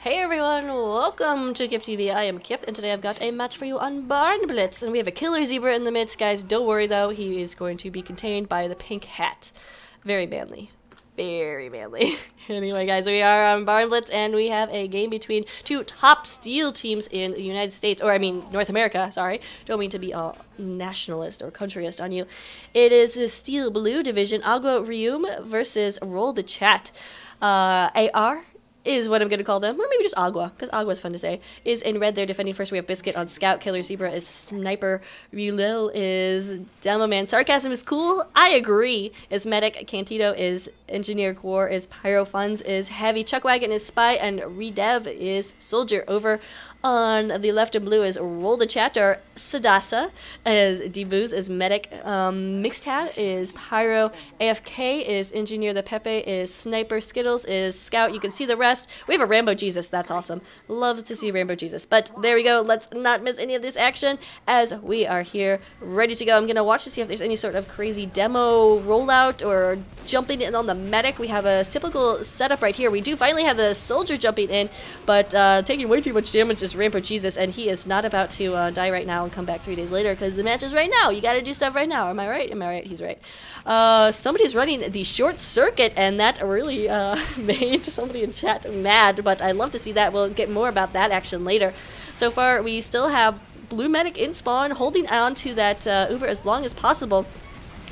Hey everyone, welcome to Kip TV. I am Kip, and today I've got a match for you on Barn Blitz, and we have a killer zebra in the midst, guys. Don't worry though, he is going to be contained by the pink hat. Very manly. Very manly. Anyway, guys, we are on Barn Blitz, and we have a game between two top steel teams in the United States, or I mean, North America, sorry. Don't mean to be all nationalist or countryist on you. It is the Steel Blue Division, Agua Rium versus Roll the Chat. AR is what I'm going to call them, or maybe just Agua, because Agua is fun to say, is in red. They're defending first. We have Biscuit on Scout, Killer Zebra is Sniper, Rulil is Demo Man, Sarcasm is Cool, I agree, is Medic, Cantito is Engineer, War is Pyro, Funds is Heavy, Chuckwagon is Spy, and Redev is Soldier. Over on the left in blue is Roll the Chat, or Sadasa is Debooz is Medic, Mixed Hat is Pyro, AFK is Engineer, the Pepe is Sniper, Skittles is Scout. You can see the rest. We have a Rambo Jesus. That's awesome. Love to see Rambo Jesus. But there we go. Let's not miss any of this action as we are here ready to go. I'm going to watch to see if there's any sort of crazy demo rollout or jumping in on the medic. We have a typical setup right here. We do finally have the soldier jumping in, but taking way too much damage is Rambo Jesus, and he is not about to die right now and come back 3 days later because the match is right now. You got to do stuff right now. Am I right? Am I right? He's right. Somebody's running the short circuit, and that really made somebody in chat mad, but I'd love to see that. We'll get more about that action later. So far, we still have Blue Medic in spawn, holding on to that Uber as long as possible.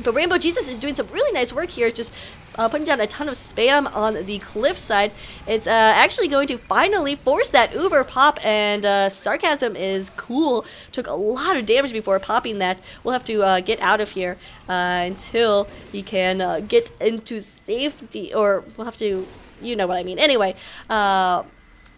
But Rainbow Jesus is doing some really nice work here, just putting down a ton of spam on the cliff side. It's actually going to finally force that Uber pop, and Sarcasm is Cool. Took a lot of damage before popping that. We'll have to get out of here until he can get into safety, or we'll have to, you know what I mean. Anyway,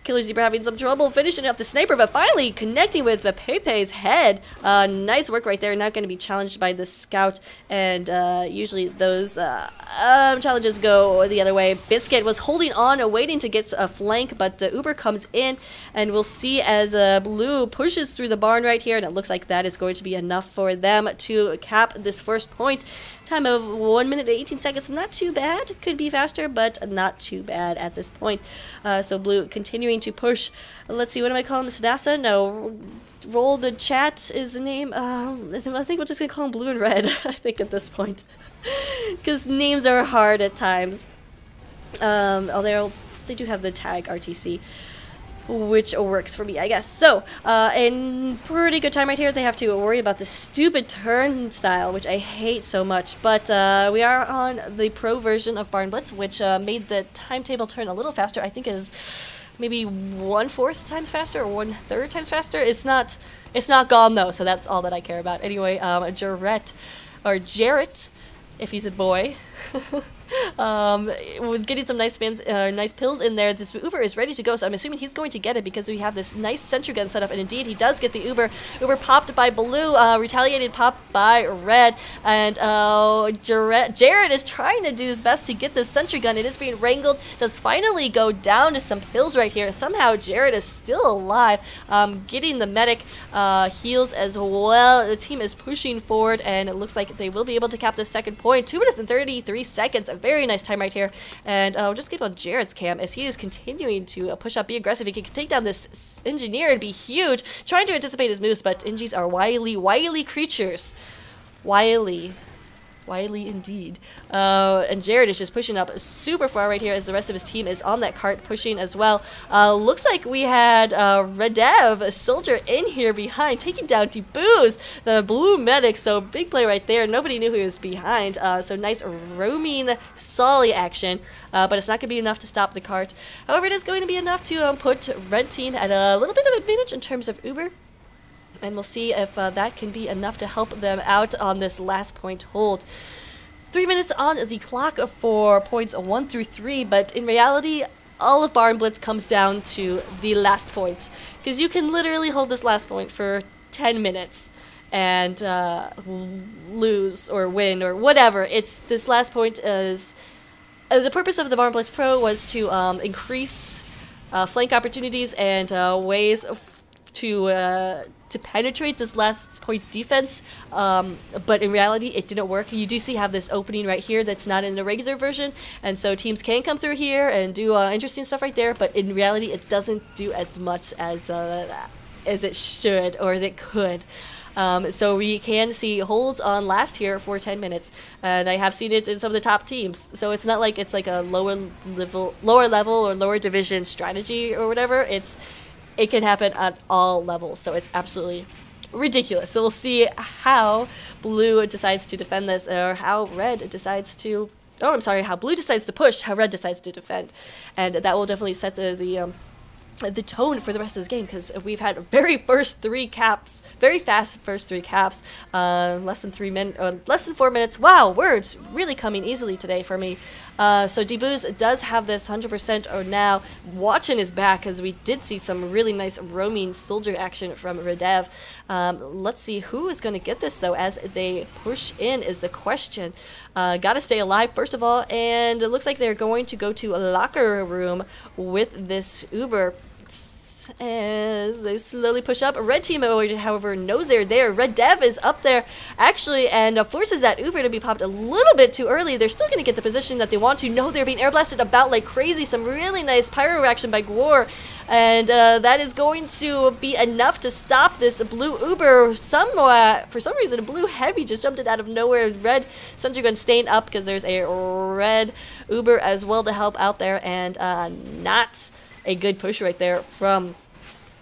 Killer Zebra having some trouble finishing up the sniper, but finally connecting with the Pepe's head. Nice work right there. Not going to be challenged by the scout, and usually those challenges go the other way. Biscuit was holding on, waiting to get a flank, but the Uber comes in, and we'll see as Blue pushes through the barn right here, and it looks like that is going to be enough for them to cap this first point. Time of 1 minute and 18 seconds. Not too bad. Could be faster, but not too bad at this point. So Blue continuing to push. Let's see, what am I calling this? Sadasa? No. Roll the Chat is the name. I think we're just going to call him Blue and Red, I think, at this point. Because names are hard at times. Although they do have the tag RTC, which works for me, I guess. So, in pretty good time right here. They have to worry about the stupid turn style, which I hate so much. But we are on the pro version of Barn Blitz, which made the timetable turn a little faster. I think is maybe 1/4 times faster or 1/3 times faster. It's not gone though, so that's all that I care about. Anyway, Jarrett, or Jarrett, if he's a boy. Was getting some nice pills in there. This Uber is ready to go, so I'm assuming he's going to get it because we have this nice sentry gun set up, and indeed he does get the Uber. Uber popped by Blue, retaliated pop by Red, and Jared is trying to do his best to get this sentry gun. It is being wrangled, does finally go down to some pills right here. Somehow Jared is still alive, getting the medic heals as well. The team is pushing forward, and it looks like they will be able to cap the second point. 2 minutes and 33 seconds. A very nice time right here, and we'll just keep on Jared's cam as he is continuing to push up, be aggressive. He can take down this engineer and be huge, trying to anticipate his moves, but Engis are wily creatures. Wily indeed. And Jared is just pushing up super far right here as the rest of his team is on that cart pushing as well. Looks like we had Redev, a soldier, in here behind, taking down Debooz, the Blue Medic. So big play right there. Nobody knew who was behind. So nice roaming Solly action. But it's not going to be enough to stop the cart. However, it is going to be enough to put Red Team at a little bit of advantage in terms of Uber. And we'll see if that can be enough to help them out on this last point hold. 3 minutes on the clock for points 1 through 3, but in reality, all of Barn Blitz comes down to the last point. Because you can literally hold this last point for 10 minutes and lose or win or whatever. It's this last point is... the purpose of the Barn Blitz Pro was to increase flank opportunities and ways to penetrate this last point defense, but in reality it didn't work. You do see have this opening right here that's not in the regular version, and so teams can come through here and do interesting stuff right there, but in reality it doesn't do as much as it should or as it could. So we can see holds on last here for 10 minutes, and I have seen it in some of the top teams. So it's not like it's like a lower level or lower division strategy or whatever. It can happen at all levels, so it's absolutely ridiculous. So we'll see how blue decides to defend this, or how red decides to... Oh, I'm sorry, how blue decides to push, how red decides to defend. And that will definitely set the tone for the rest of this game, because we've had very fast first three caps, less than 4 minutes. Wow, words really coming easily today for me. So Debooz does have this 100% or now. Watching his back, because we did see some really nice roaming soldier action from Radev. Let's see who is going to get this though as they push in is the question. Gotta stay alive first of all, and it looks like they're going to go to a locker room with this Uber. As they slowly push up, red team however knows they're there. Red Dev is up there actually, and forces that Uber to be popped a little bit too early. They're still going to get the position that they want to. No, they're being air blasted about like crazy. Some really nice pyro action by Gwar, and that is going to be enough to stop this blue Uber somewhat. For some reason, a blue heavy just jumped it out of nowhere. Red Sentry Gun staying up because there's a red Uber as well to help out there, and not a good push right there from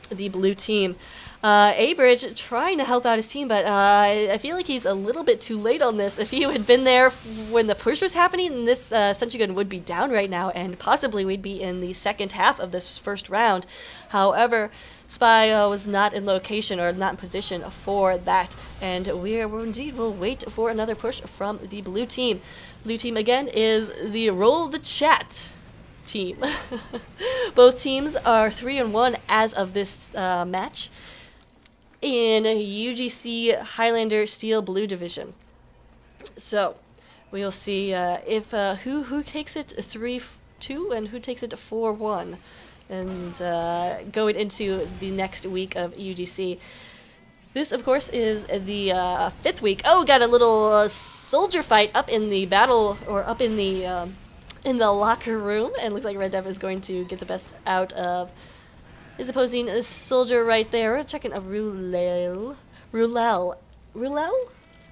the blue team. A-Bridge trying to help out his team, but I feel like he's a little bit too late on this. If he had been there when the push was happening, this Sentry Gun would be down right now, and possibly we'd be in the second half of this first round. However, Spy was not in location or not in position for that, and we'll wait for another push from the blue team. Blue team again is the Roll the Chat team. Both teams are 3-1 as of this match in UGC Highlander Steel Blue Division. So we'll see if who takes it 3-2 and who takes it 4-1, and going into the next week of UGC. This, of course, is the 5th week. Oh, got a little soldier fight up in the battle, or up in the locker room, and looks like Red Dev is going to get the best out of his opposing soldier right there. Checking a Rulel.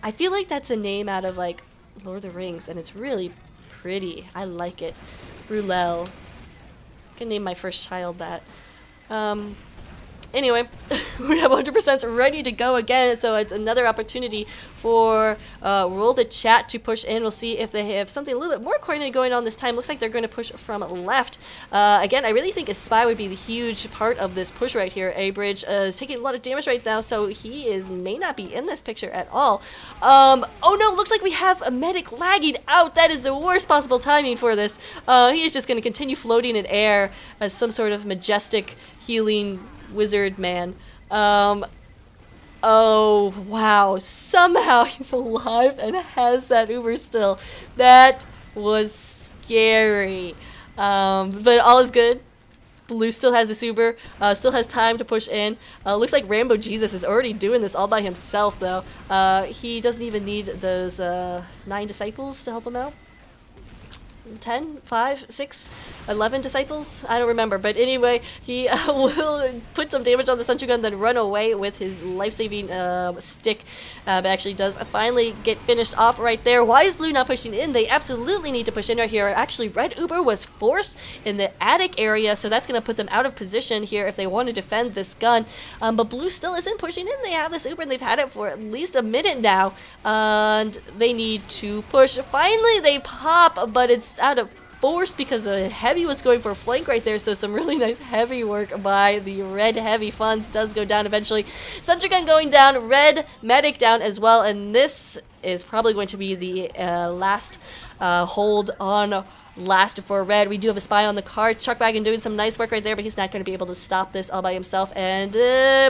I feel like that's a name out of like Lord of the Rings, and it's really pretty. I like it. Rulel. I can name my first child that. Anyway, we have 100% ready to go again, so it's another opportunity for Roll the Chat to push in. We'll see if they have something a little bit more coordinated going on this time. Looks like they're going to push from left. Again, I really think a Spy would be the huge part of this push right here. A-Bridge is taking a lot of damage right now, so he may not be in this picture at all. Oh no, looks like we have a medic lagging out. That is the worst possible timing for this. He is just going to continue floating in air as some sort of majestic healing wizard man. Oh wow, somehow he's alive and has that Uber still. That was scary. But all is good. Blue still has this Uber, still has time to push in. Looks like Rambo Jesus is already doing this all by himself though. He doesn't even need those 9 disciples to help him out. 10, 5, 6, 11 disciples? I don't remember, but anyway, he will put some damage on the Sentry Gun, then run away with his life-saving stick, but actually does finally get finished off right there. Why is Blue not pushing in? They absolutely need to push in right here. Actually, Red Uber was forced in the attic area, so that's going to put them out of position here if they want to defend this gun, but Blue still isn't pushing in. They have this Uber, and they've had it for at least a minute now, and they need to push. Finally, they pop, but it's out of force because the heavy was going for a flank right there, so some really nice heavy work by the red heavy funds does go down eventually. Sentry Gun going down, red medic down as well, and this is probably going to be the last hold on last for red. We do have a Spy on the card. Chuckwagon doing some nice work right there, but he's not going to be able to stop this all by himself, and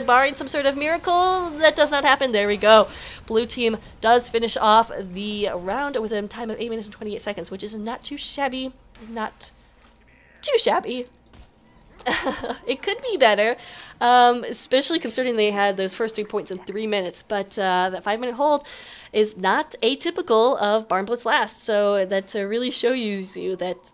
barring some sort of miracle, that does not happen. There we go. Blue team does finish off the round with a time of 8 minutes and 28 seconds, which is not too shabby. Not too shabby. It could be better, especially considering they had those first 3 points in 3 minutes. But that 5-minute hold is not atypical of Barn Blitz last. So that to really show you that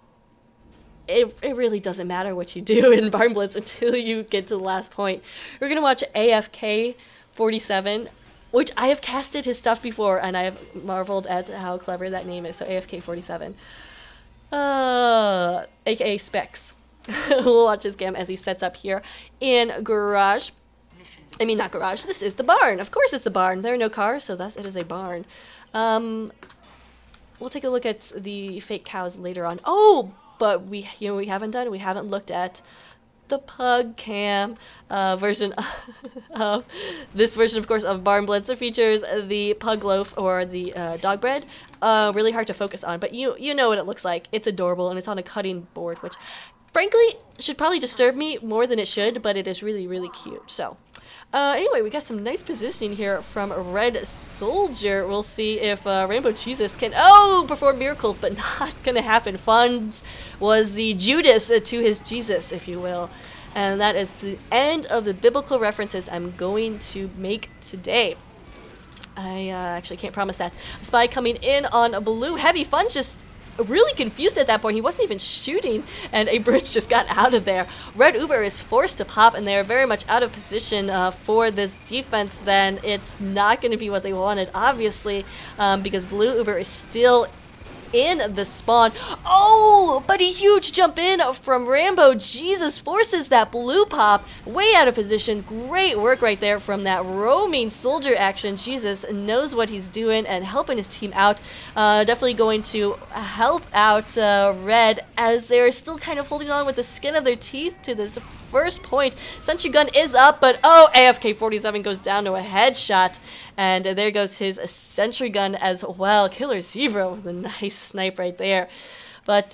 it really doesn't matter what you do in Barn Blitz until you get to the last point. We're going to watch AFK 47, which I have casted his stuff before, and I have marveled at how clever that name is. So AFK 47, aka Specs. We'll watch his cam as he sets up here in garage. I mean, not garage. This is the barn. Of course it's the barn. There are no cars, so thus it is a barn. We'll take a look at the fake cows later on. Oh, but we haven't done. We haven't looked at the pug cam version of this version, of course, of Barn Blitz. It features the pug loaf or the dog bread. Really hard to focus on, but you know what it looks like. It's adorable, and it's on a cutting board, which frankly should probably disturb me more than it should, but it is really, really cute. So anyway, we got some nice positioning here from Red Soldier. We'll see if Rainbow Jesus can perform miracles, but not gonna happen. Funds was the Judas to his Jesus, if you will. And that is the end of the biblical references I'm going to make today. I actually can't promise that. A spy coming in on blue. Heavy Funds just really confused at that point. He wasn't even shooting, and a bridge just got out of there. Red Uber is forced to pop, and they're very much out of position for this defense. Then it's not going to be what they wanted, obviously, because Blue Uber is still in the spawn. Oh, but a huge jump in from Rambo Jesus forces that blue pop way out of position. Great work right there from that roaming soldier action. Jesus knows what he's doing and helping his team out. Definitely going to help out Red as they're still kind of holding on with the skin of their teeth to this first point. Sentry gun is up, but AFK 47 goes down to a headshot, and there goes his sentry gun as well. Killer Zebra with a nice snipe right there. But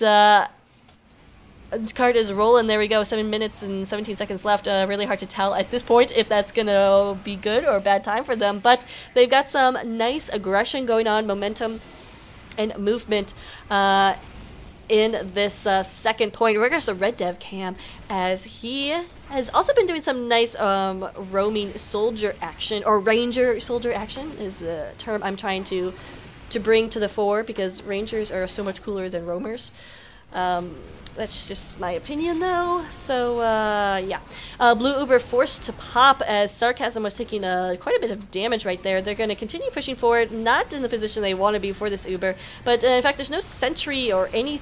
this card is rolling. There we go. 7 minutes and 17 seconds left. Really hard to tell at this point if that's gonna be good or a bad time for them, but they've got some nice aggression going on, momentum and movement in this second point. We're going to Red Dev Cam as he has also been doing some nice roaming soldier action, or ranger soldier action is the term I'm trying to bring to the fore, because rangers are so much cooler than roamers. That's just my opinion, though. So, yeah. Blue Uber forced to pop as Sarcasm was taking quite a bit of damage right there. They're going to continue pushing forward, not in the position they want to be for this Uber. But, in fact, there's no sentry or any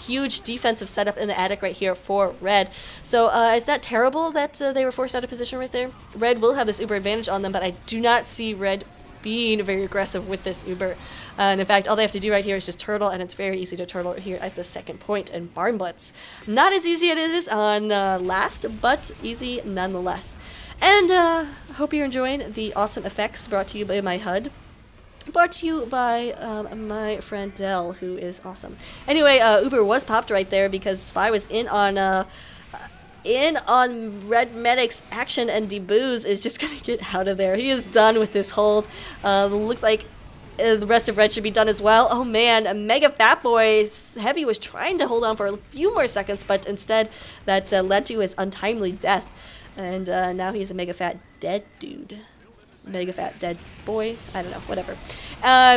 huge defensive setup in the attic right here for Red. So, it's not terrible that they were forced out of position right there. Red will have this Uber advantage on them, but I do not see Red being very aggressive with this Uber. And in fact, all they have to do right here is just turtle, and it's very easy to turtle here at the second point in Barn Blitz. Not as easy as it is on last, but easy nonetheless. And I hope you're enjoying the awesome effects brought to you by my HUD. Brought to you by my friend Dell, who is awesome. Anyway, Uber was popped right there because Spy was in on Red Medic's action, and Debooz is just gonna get out of there. He is done with this hold. Looks like the rest of Red should be done as well. Oh man, Mega Fat Boy Heavy was trying to hold on for a few more seconds, but instead that led to his untimely death. And now he's a Mega Fat dead dude. Mega Fat dead boy? I don't know, whatever.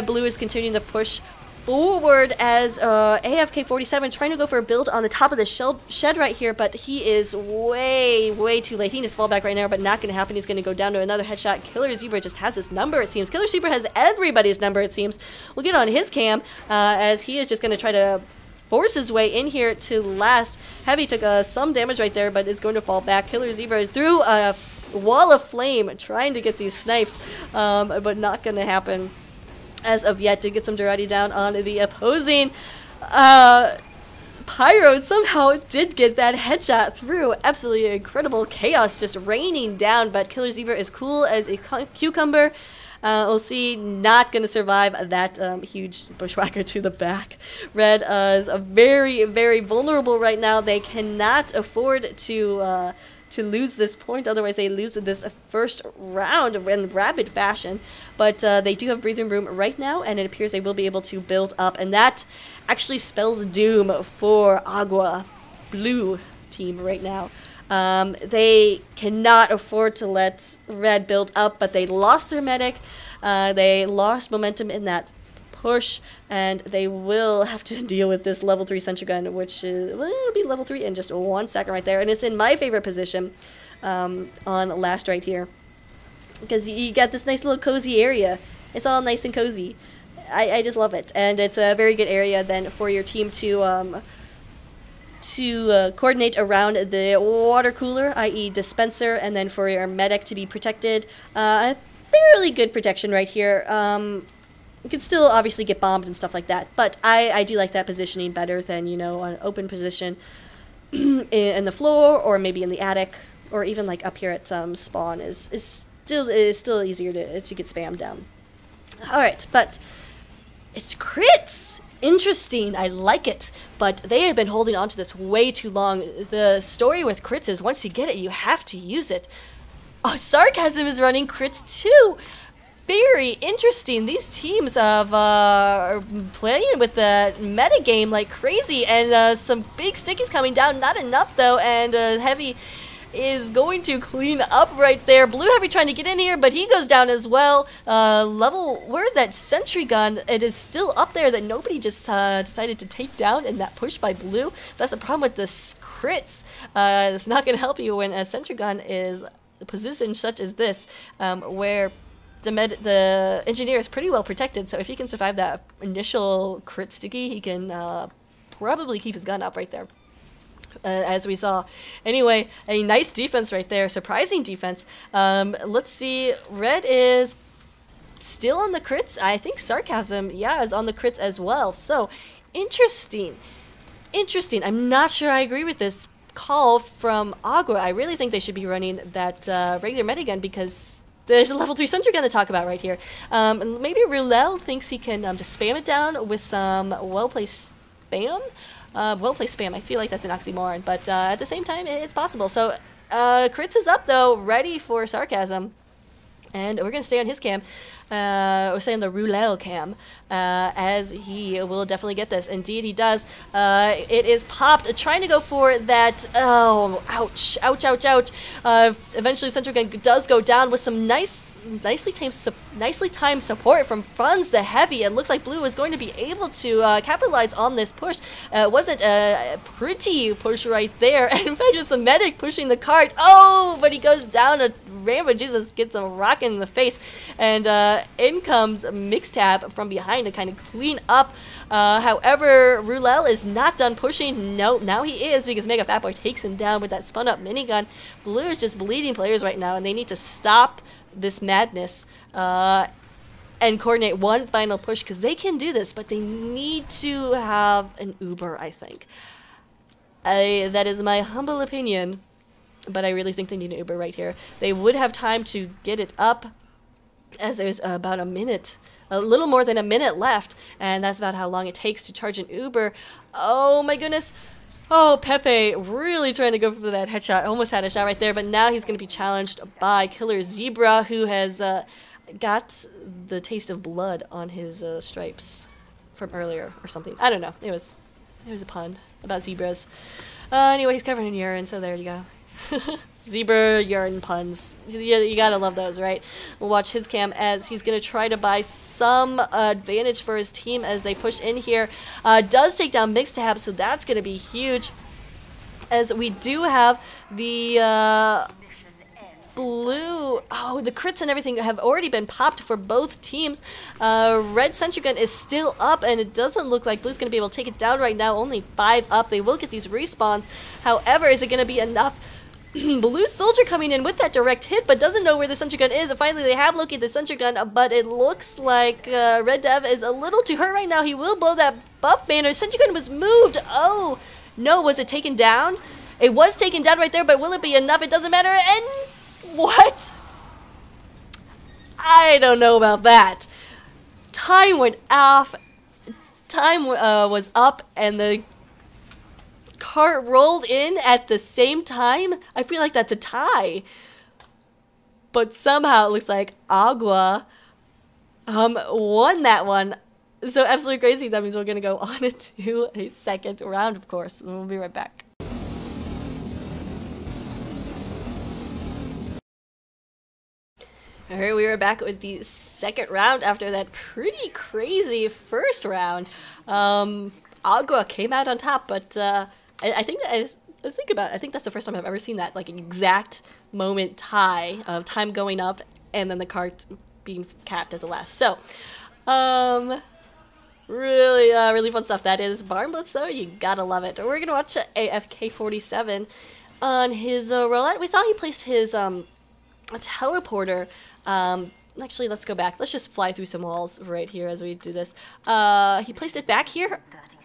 Blue is continuing to push forward as AFK 47 trying to go for a build on the top of the shed right here, but he is way too late. He needs to fall back right now, but not going to happen. He's going to go down to another headshot. Killer Zebra just has his number, it seems. Killer Zebra has everybody's number, it seems. We'll get on his cam as he is just going to try to force his way in here to last. Heavy took some damage right there, but is going to fall back. Killer Zebra is through a wall of flame trying to get these snipes, but not going to happen as of yet. To get some Durati down on the opposing Pyro, somehow did get that headshot through. Absolutely incredible chaos just raining down, but Killer Zebra is cool as a cucumber. We'll see, not going to survive that huge bushwhacker to the back. Red is very vulnerable right now. They cannot afford to lose this point, otherwise they lose this first round in rapid fashion. But they do have breathing room right now, and it appears they will be able to build up, and that actually spells doom for Agua Blue team right now. They cannot afford to let Red build up, but they lost their medic. They lost momentum in that push, and they will have to deal with this level 3 sentry gun, which is, well, it'll be level 3 in just 1 second right there. And it's in my favorite position on last right here, because you got this nice little cozy area. It's all nice and cozy. I just love it, and it's a very good area then for your team to coordinate around the water cooler, i.e. dispenser, and then for your medic to be protected. Fairly good protection right here. You can still obviously get bombed and stuff like that, but I do like that positioning better than, you know, an open position in the floor, or maybe in the attic, or even like up here at spawn is still easier to get spammed down. Alright, but it's crits! Interesting, I like it, but they have been holding on to this way too long. The story with crits is once you get it, you have to use it. Oh, Sarcasm is running crits too! Very interesting. These teams are playing with the metagame like crazy, and some big stickies coming down. Not enough though, and Heavy is going to clean up right there. Blue Heavy trying to get in here, but he goes down as well. Where's that sentry gun? It is still up there that nobody just decided to take down in that push by Blue. That's the problem with the crits. It's not going to help you when a sentry gun is positioned such as this, where the engineer is pretty well protected. So if he can survive that initial crit sticky, he can probably keep his gun up right there. As we saw. Anyway, a nice defense right there. Surprising defense. Let's see. Red is still on the crits. I think Sarcasm, yeah, is on the crits as well. So, interesting. Interesting. I'm not sure I agree with this call from Agua. I really think they should be running that regular metagun, because there's a level 3 sentry gun to talk about right here. Maybe Rulel thinks he can just spam it down with some well-placed spam. Well-placed spam. I feel like that's an oxymoron, but at the same time, it's possible. So, crits is up, though, ready for Sarcasm. And we're going to stay on his cam, or stay on the Rulel cam, as he will definitely get this. Indeed, he does. It is popped, trying to go for that. Oh, ouch, ouch, ouch, ouch. Eventually, Sentry Gun does go down with some nicely timed support from Franz the Heavy. It looks like Blue is going to be able to capitalize on this push. It wasn't a pretty push right there. And in fact, it's the medic pushing the cart. Oh, but he goes down. Rambo Jesus gets a rock in the face, and in comes Mixtab from behind to kind of clean up. However, Rulel is not done pushing. No, now he is, because Mega Fatboy takes him down with that spun up minigun. Blue is just bleeding players right now, and they need to stop this madness and coordinate one final push, because they can do this, but they need to have an Uber, I think. That is my humble opinion. But I really think they need an Uber right here. They would have time to get it up, as there's about a minute, a little more than a minute left, and that's about how long it takes to charge an Uber. Oh my goodness. Oh, Pepe really trying to go for that headshot. Almost had a shot right there, but now he's going to be challenged by Killer Zebra, who has got the taste of blood on his stripes from earlier or something. I don't know. It was a pun about zebras. Anyway, he's covered in urine, so there you go. Zebra urine puns. You gotta love those, right? We'll watch his cam as he's gonna try to buy some advantage for his team as they push in here. Does take down Mixtab, so that's gonna be huge. As we do have the Blue, oh, the crits and everything have already been popped for both teams. Red Sentry Gun is still up, and it doesn't look like Blue's gonna be able to take it down right now. Only 5 up. They will get these respawns. However, is it gonna be enough? Blue Soldier coming in with that direct hit, but doesn't know where the sentry gun is. And finally, they have located the sentry gun, but it looks like Red Dev is a little too hurt right now. He will blow that buff banner. Sentry gun was moved. Oh, no, was it taken down? It was taken down right there, but will it be enough? It doesn't matter. And what? I don't know about that. Time went off. Time was up, and the cart rolled in at the same time. I feel like that's a tie, but somehow it looks like Agua won that one. So absolutely crazy. That means we're gonna go on into a second round, of course, and we'll be right back. Alright, we were back with the second round after that pretty crazy first round. Agua came out on top, but I think that I was thinking about it. I think that's the first time I've ever seen that, like, exact moment tie of time going up and then the cart being capped at the last. So, really fun stuff. That is Barn Blitz, though. You gotta love it. We're gonna watch AFK47 on his roulette. We saw he placed his teleporter. Actually, let's go back. Let's just fly through some walls right here as we do this. He placed it back here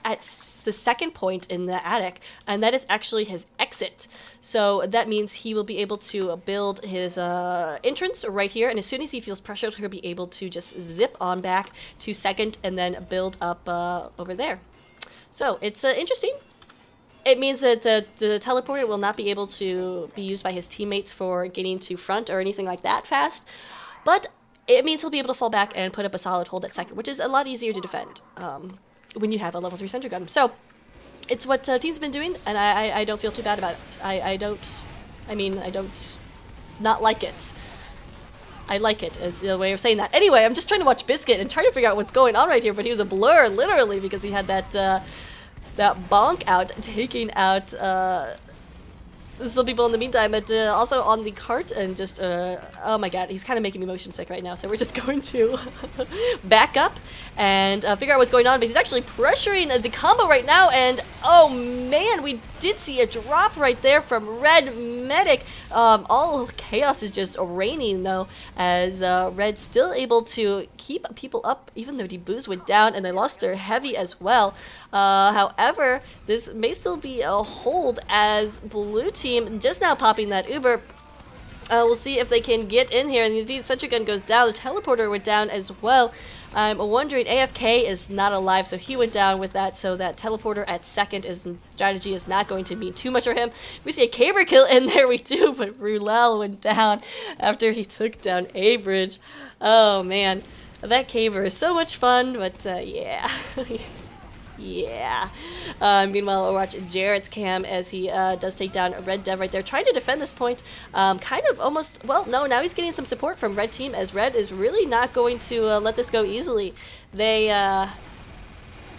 at the second point in the attic, and that is actually his exit. So that means he will be able to build his entrance right here, and as soon as he feels pressured, he'll be able to just zip on back to second and then build up over there. So it's interesting. It means that the teleporter will not be able to be used by his teammates for getting to front or anything like that fast, but it means he'll be able to fall back and put up a solid hold at second, which is a lot easier to defend when you have a level 3 sentry gun. So it's what teams have been doing, and I don't feel too bad about it. I don't not like it. I like it as a way of saying that. Anyway, I'm just trying to watch Biscuit and trying to figure out what's going on right here, but he was a blur, literally, because he had that bonk out, taking out some people in the meantime, but also on the cart, and just, oh my god, he's kind of making me motion sick right now, so we're just going to back up and figure out what's going on, but he's actually pressuring the combo right now, and oh man, we did see a drop right there from Red Medic. All chaos is just raining, though, as Red's still able to keep people up, even though Debu's went down, and they lost their heavy as well. However, this may still be a hold, as Blue Team just now popping that Uber. We'll see if they can get in here, and indeed, Sentry Gun goes down. The teleporter went down as well. I'm wondering, AFK is not alive, so he went down with that, so that teleporter at second strategy is not going to mean too much for him. We see a Caber kill in there, we do, but Rulel went down after he took down A-Bridge. Oh man, that Caber is so much fun, but yeah. Yeah. Meanwhile, we'll watch Jarrett's cam as he does take down Red Dev right there, trying to defend this point. Kind of almost, well, no, now he's getting some support from Red Team, as Red is really not going to let this go easily. They are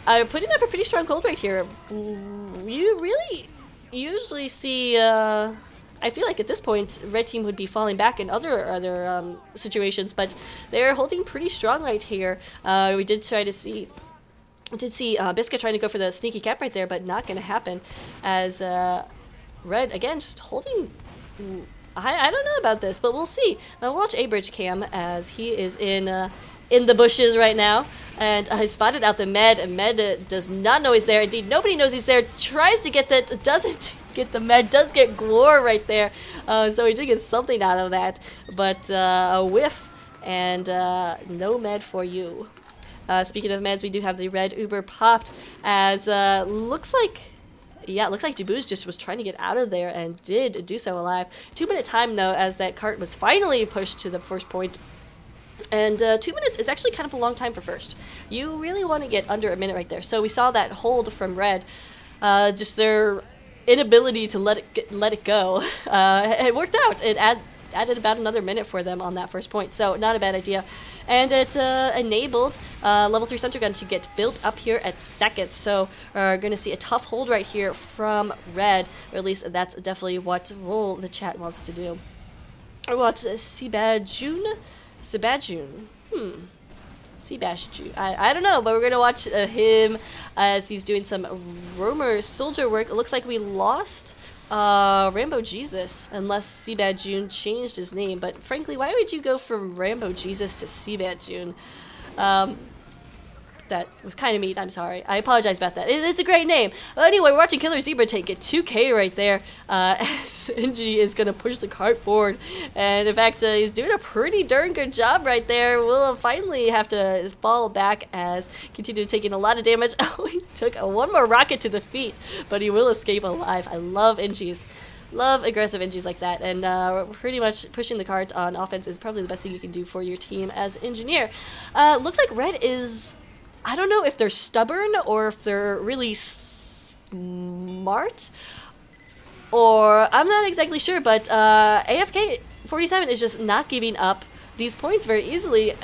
putting up a pretty strong hold right here. You really usually see, I feel like at this point, Red Team would be falling back in other situations, but they're holding pretty strong right here. We did try to see... Did see Biscuit trying to go for the sneaky cap right there, but not going to happen, as Red, again, just holding... I don't know about this, but we'll see. Now watch A-Bridge cam, as he is in the bushes right now, and he spotted out the Med, and Med does not know he's there. Indeed, nobody knows he's there. Tries to get that, doesn't get the Med, does get Glor right there, so he did get something out of that, but a whiff, and no Med for you. Speaking of meds, we do have the red Uber popped, as looks like, yeah, it looks like Debu's just was trying to get out of there and did do so alive. 2-minute time, though, as that cart was finally pushed to the first point. And 2 minutes is actually kind of a long time for first. You really want to get under a minute right there. So we saw that hold from Red, just their inability to let it go. It worked out. It added about another minute for them on that first point, so not a bad idea. And it enabled level 3 Sentry Gun to get built up here at second, so we're going to see a tough hold right here from Red, or at least that's definitely what role the chat wants to do. Or what, Sebajun? Sebajun. I don't know, but we're going to watch him as he's doing some roamer soldier work. It looks like we lost Rambo Jesus, unless Sebajun changed his name, but frankly, why would you go from Rambo Jesus to Sebajun? That was kind of mean, I'm sorry. I apologize about that. It's a great name. Anyway, we're watching Killer Zebra take it 2K right there, as Inji is going to push the cart forward, and in fact, he's doing a pretty darn good job right there. We'll finally have to fall back as continue taking a lot of damage. Oh, he took one more rocket to the feet, but he will escape alive. I love Injis. Love aggressive Injis like that, and pretty much pushing the cart on offense is probably the best thing you can do for your team as engineer. Looks like Red is... I don't know if they're stubborn or if they're really smart, or I'm not exactly sure, but AFK 47 is just not giving up these points very easily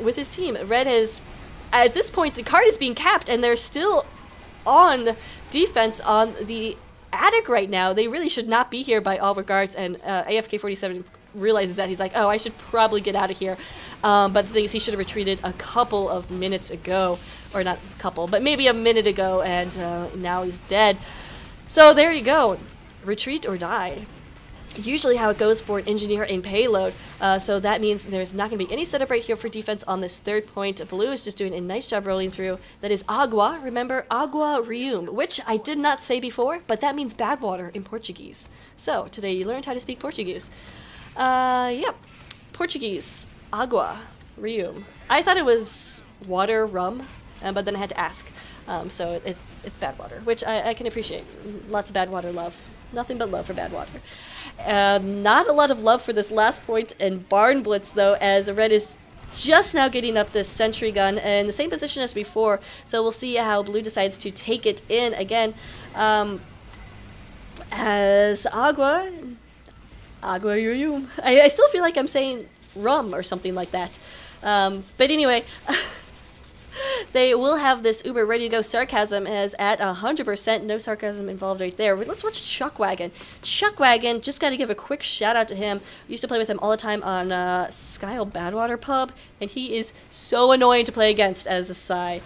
with his team. Red has, at this point, the card is being capped, and they're still on defense on the attic right now. They really should not be here by all regards, and AFK47 realizes that. He's like, oh, I should probably get out of here. But the thing is, he should have retreated a couple of minutes ago, or not a couple, but maybe a minute ago, and now he's dead. So there you go. Retreat or die. Usually how it goes for an engineer in payload, so that means there's not going to be any setup right here for defense on this third point. Blue is just doing a nice job rolling through. That is Agua, remember, Agua Rium, which I did not say before, but that means bad water in Portuguese. So today you learned how to speak Portuguese. Yep, Portuguese, Agua Rium. I thought it was water, rum, but then I had to ask. So it's bad water, which I can appreciate. Lots of bad water love. Nothing but love for bad water. Not a lot of love for this last point in Barn Blitz, though, as Red is just now getting up this sentry gun in the same position as before. So we'll see how Blue decides to take it in again. As Agua Yuyum. I still feel like I'm saying rum or something like that. But anyway... They will have this Uber ready to go. Sarcasm is at 100%. No sarcasm involved right there. Let's watch Chuckwagon. Chuckwagon, just got to give a quick shout out to him. Used to play with him all the time on Skyle Badwater Pub, and he is so annoying to play against as a Psy.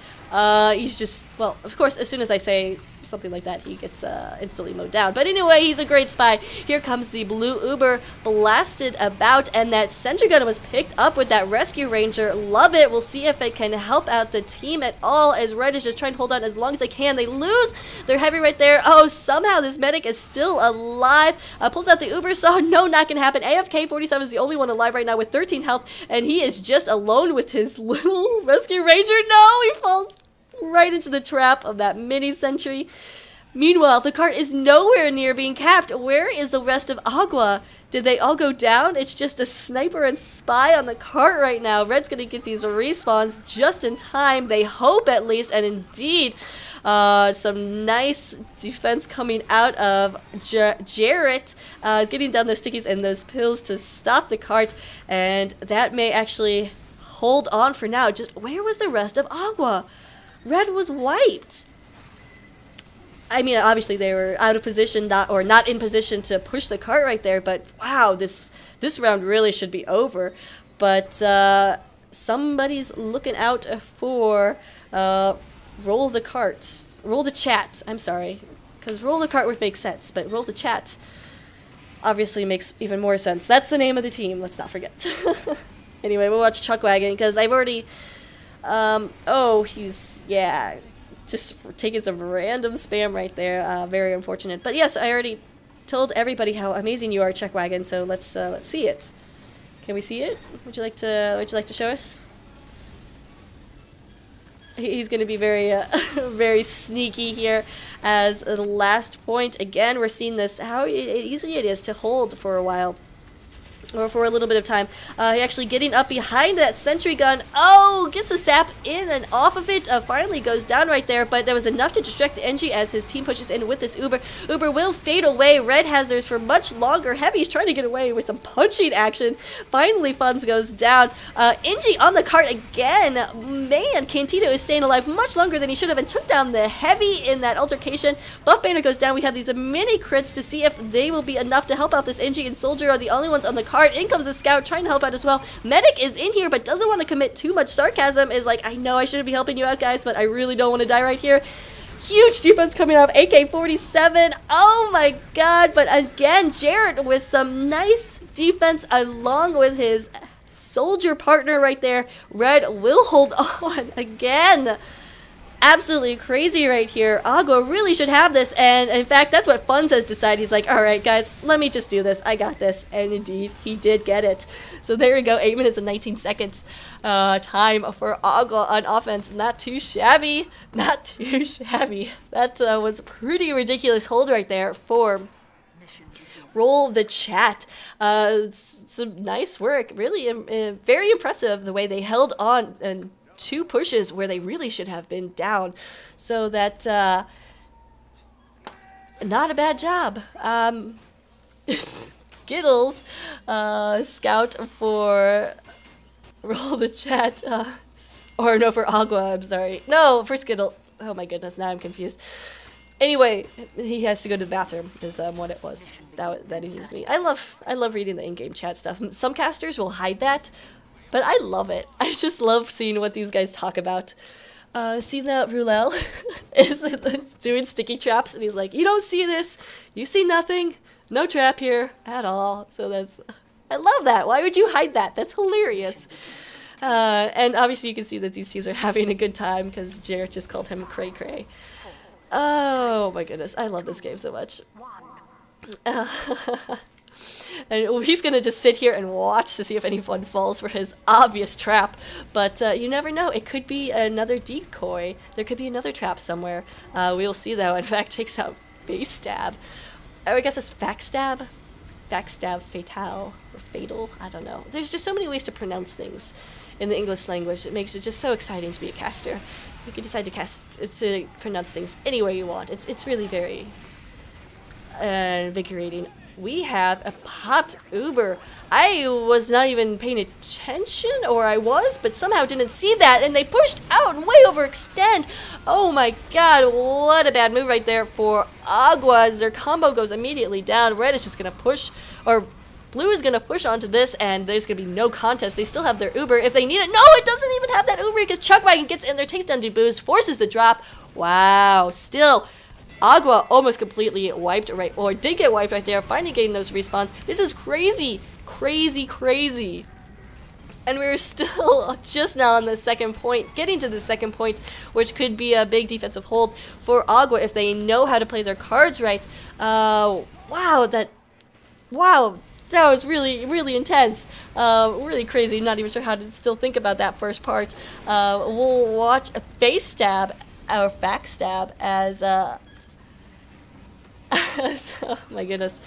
He's just, well, of course, as soon as I say something like that, he gets instantly mowed down. But anyway, he's a great spy. Here comes the Blue Uber blasted about, and that sentry gun was picked up with that Rescue Ranger. Love it. We'll see if it can help out the team at all, as Red is just trying to hold on as long as they can. They lose their heavy right there. Oh, somehow this medic is still alive. Pulls out the Uber saw. No, not gonna happen. AFK47 is the only one alive right now with 13 health, and he is just alone with his little Rescue Ranger. No, he falls right into the trap of that mini sentry. Meanwhile, the cart is nowhere near being capped. Where is the rest of Agua? Did they all go down? It's just a sniper and spy on the cart right now. Red's gonna get these respawns just in time. They hope, at least, and indeed, some nice defense coming out of Jarrett, getting down those stickies and those pills to stop the cart, and that may actually hold on for now. Just where was the rest of Agua? Red was wiped. I mean, obviously they were out of position, not in position to push the cart right there, but wow, this round really should be over. But somebody's looking out for roll the cart. Roll the chat, I'm sorry. Because roll the cart would make sense, but roll the chat obviously makes even more sense. That's the name of the team, let's not forget. Anyway, we'll watch Chuckwagon, because I've already... oh, he's, yeah, just taking some random spam right there. Very unfortunate. But yes, I already told everybody how amazing you are, Chuckwagon, so let's see it. Can we see it? Would you like to show us? He's going to be very, very sneaky here as the last point. Again, we're seeing this, how easy it is to hold for a while. Or for a little bit of time. Actually getting up behind that sentry gun. Oh, gets the sap in and off of it. Finally goes down right there, but that was enough to distract the NG as his team pushes in with this Uber. Uber will fade away. Red has theirs for much longer. Heavy's trying to get away with some punching action. Finally, Funds goes down. NG on the cart again. Man, Cantito is staying alive much longer than he should have and took down the Heavy in that altercation. Buff Banner goes down. We have these mini crits to see if they will be enough to help out. This NG and Soldier are the only ones on the cart. In comes a scout trying to help out as well. Medic is in here but doesn't want to commit too much. Sarcasm is like, I know I shouldn't be helping you out, guys, but I really don't want to die right here. Huge defense coming out of AK-47. Oh my god. But again, Jarrett with some nice defense along with his soldier partner right there. Red will hold on again. Absolutely crazy right here. Agua really should have this, and in fact, that's what Funds has decided. He's like, alright guys, let me just do this. I got this. And indeed, he did get it. So there we go, 8 minutes and 19 seconds time for Agua on offense. Not too shabby. Not too shabby. That was a pretty ridiculous hold right there for Roll the Chat. Some nice work. Really very impressive the way they held on and two pushes where they really should have been down. So that, not a bad job. Skittles, scout for roll the chat. Or no, for Agua, I'm sorry. No, for Skittle. Oh my goodness, now I'm confused. Anyway, he has to go to the bathroom is what it was. That amused me. I love reading the in-game chat stuff. Some casters will hide that, but I love it. I just love seeing what these guys talk about. Seeing that Rulel is doing sticky traps, and he's like, you don't see this, you see nothing, no trap here at all. So I love that. Why would you hide that? That's hilarious. And obviously you can see that these teams are having a good time because Jared just called him Cray Cray. Oh my goodness, I love this game so much. And he's going to just sit here and watch to see if anyone falls for his obvious trap. But you never know. It could be another decoy. There could be another trap somewhere. We will see, though. In fact, takes out Face Stab. I guess it's Backstab? Backstab Fatale. Or Fatal? I don't know. There's just so many ways to pronounce things in the English language. It makes it just so exciting to be a caster. You can decide to pronounce things any way you want. It's really very invigorating. We have a popped Uber. I was not even paying attention, or I was, but somehow didn't see that, and they pushed out and way overextend. Oh my god, what a bad move right there for Agua, as their combo goes immediately down. Red is just going to push, or Blue is going to push onto this, and there's going to be no contest. They still have their Uber if they need it. No, it doesn't even have that Uber because Chuckwagon gets in there, takes down Dubooz, forces the drop. Wow, still Agua almost completely wiped right, or did get wiped right there, finally getting those respawns. This is crazy, crazy, crazy. And we're still just now on the second point, getting to the second point, which could be a big defensive hold for Agua if they know how to play their cards right. Wow, that was really, really intense. Really crazy. Not even sure how to still think about that first part. We'll watch a face stab, or backstab, as oh my goodness.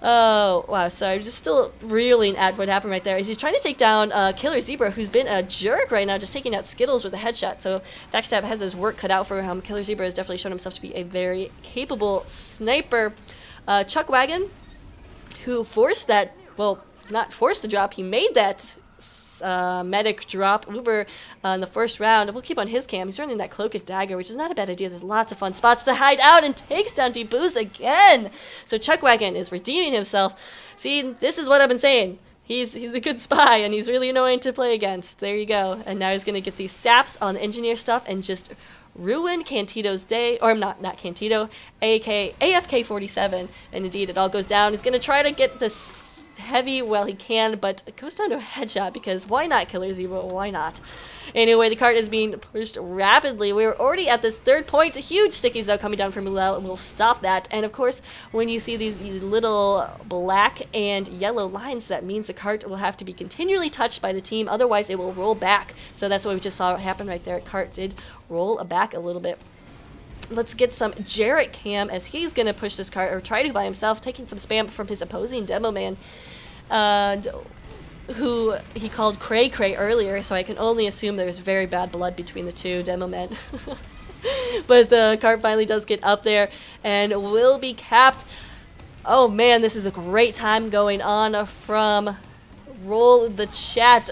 Oh, wow, sorry, I'm just still reeling at what happened right there. He's trying to take down Killer Zebra, who's been a jerk right now, just taking out Skittles with a headshot. So Backstab has his work cut out for him. Killer Zebra has definitely shown himself to be a very capable sniper. Chuckwagon, who forced that, well, not forced the drop, he made that medic drop Uber in the first round. We'll keep on his cam. He's running that Cloak and Dagger, which is not a bad idea. There's lots of fun spots to hide out, and takes down Dubooz again. So Chuckwagon is redeeming himself. See, this is what I've been saying. He's a good spy, and he's really annoying to play against. There you go. And now he's going to get these saps on the engineer stuff and just ruin Cantito's day, or not Cantito, AFK47. And indeed, it all goes down. He's going to try to get this heavy, well, he can, but it goes down to a headshot because why not, Killer Zebra? Why not? Anyway, the cart is being pushed rapidly. We're already at this third point. Huge stickies, though, coming down from Mulel, and we'll stop that. And, of course, when you see these little black and yellow lines, that means the cart will have to be continually touched by the team. Otherwise, it will roll back. So that's what we just saw happen right there. Cart did roll back a little bit. Let's get some Jarrett cam as he's going to push this cart, or try to by himself, taking some spam from his opposing demo man, who he called Cray Cray earlier, so I can only assume there's very bad blood between the two demo men. But the cart finally does get up there and will be capped. Oh man, this is a great time going on from Roll the Chat.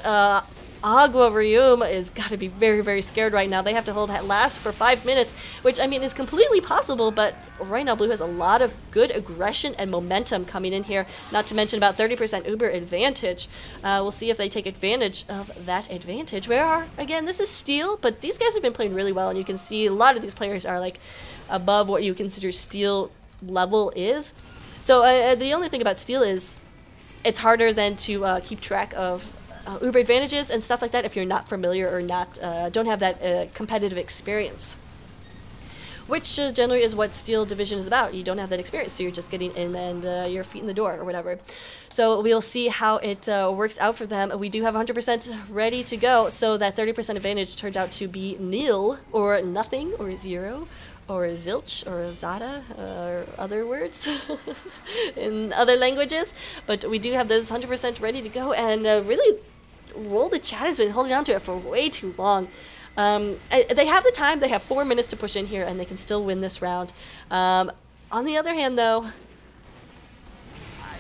Agua Ryum is got to be very, very scared right now. They have to hold that last for 5 minutes, which, I mean, is completely possible, but right now Blue has a lot of good aggression and momentum coming in here, not to mention about 30% Uber advantage. We'll see if they take advantage of that advantage. Again, this is Steel, but these guys have been playing really well, and you can see a lot of these players are, like, above what you consider Steel level is. So the only thing about Steel is it's harder than to keep track of Uber advantages and stuff like that if you're not familiar or not don't have that competitive experience, which generally is what Steel Division is about. You don't have that experience, so you're just getting in and your feet in the door or whatever. So we'll see how it works out for them. We do have 100% ready to go, so that 30% advantage turned out to be nil, or nothing, or zero, or zilch, or zada, or other words in other languages. But we do have this 100% ready to go, and really Roll the Chat has been holding on to it for way too long. They have the time. They have 4 minutes to push in here, and they can still win this round. On the other hand, though,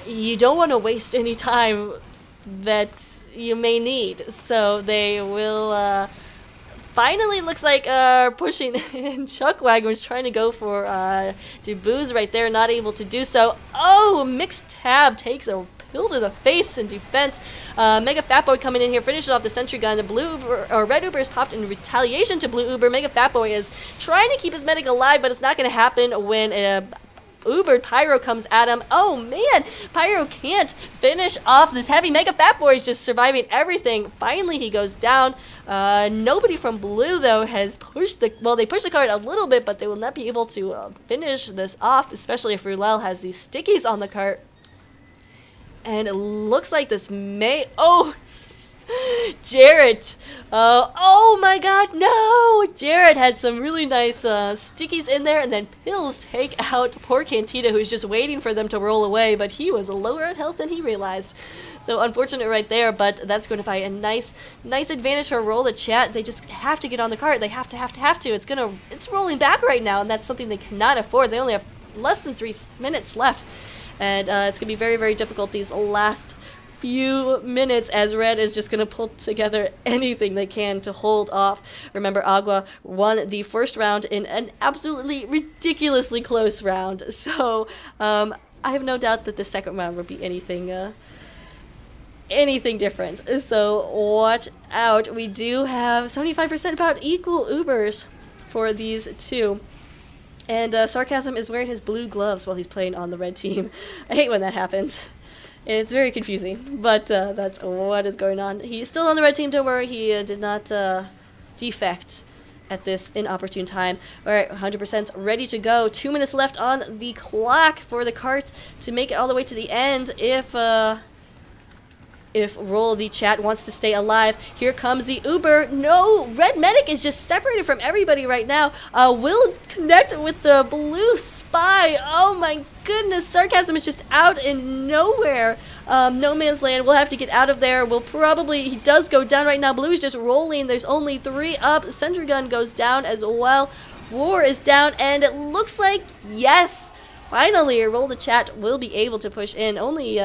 you don't want to waste any time that you may need. So they will finally, looks like pushing in. Chuckwagon was trying to go for Debooz right there, not able to do so. Oh, Mixed Tab takes a pill to the face in defense. Mega Fatboy coming in here, finishes off the sentry gun. The blue Uber, or red Uber is popped in retaliation to blue Uber. Mega Fatboy is trying to keep his medic alive, but it's not going to happen when Ubered Pyro comes at him. Oh man, Pyro can't finish off this heavy. Mega Fatboy is just surviving everything. Finally, he goes down. Nobody from blue, though, has pushed the... Well, they pushed the cart a little bit, but they will not be able to finish this off, especially if Rulel has these stickies on the cart. And it looks like this may... Oh, Jared. Oh my god, no! Jared had some really nice stickies in there, and then pills take out poor Cantita, who's just waiting for them to roll away, but he was lower in health than he realized. So unfortunate right there, but that's going to find a nice advantage for Roll the Chat. They just have to get on the cart. They have to. It's rolling back right now, and that's something they cannot afford. They only have less than 3 minutes left, and it's going to be very, very difficult these last few minutes as Red is just going to pull together anything they can to hold off. Remember, Agua won the first round in an absolutely ridiculously close round, so I have no doubt that the second round will be anything different. So watch out. We do have 75% about equal Ubers for these two. And Sarcasm is wearing his blue gloves while he's playing on the red team. I hate when that happens. It's very confusing, but that's what is going on. He's still on the red team, don't worry. He did not defect at this inopportune time. Alright, 100% ready to go. 2 minutes left on the clock for the cart to make it all the way to the end if Roll the Chat wants to stay alive. Here comes the Uber. No, Red Medic is just separated from everybody right now. Will connect with the blue spy. Oh my goodness, Sarcasm is just out in nowhere. No man's land. We'll have to get out of there. He does go down right now. Blue is just rolling. There's only 3 up. Sentry Gun goes down as well. War is down, and it looks like, yes, finally, Roll the Chat will be able to push in. Only,